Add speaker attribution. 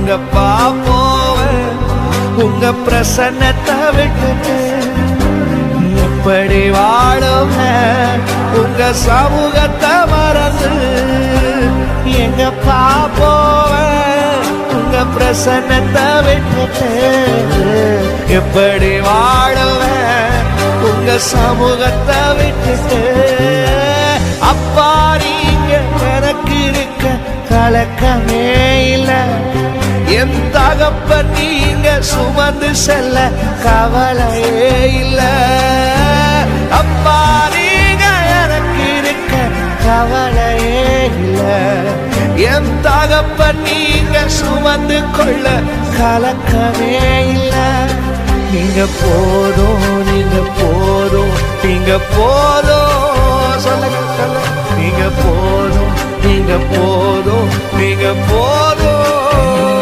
Speaker 1: எங்கப்பா போவேன் உங்க பிரசன்னத்தை விட்டுட்டு? எப்படி வாழுவேன் உங்க சமூகத்தை மறந்து? எங்கப்பா போவேன் உங்க பிரசன்னத்தை விட்டுட்டு? எப்படி வாழுவேன் உங்க சமூகத்தை விட்டுட்டு? அப்பா நீங்க எனக்கு இருக்க கலக்கமே இல்லை, என் தகப்ப நீங்க சுமந்து செல்ல கவலையே இல்லை. அப்பா நீங்க எனக்கு இருக்க கவலையே இல்லை, என் தகப்ப நீங்க சுமந்து கொள்ள கலக்கமே இல்லை. நீங்க போதும், நீங்க போதும், நீங்க போதும், சொல்லுங்க சொல்லுங்க. நீங்க போதும், நீங்க போதும், நீங்க போதும்.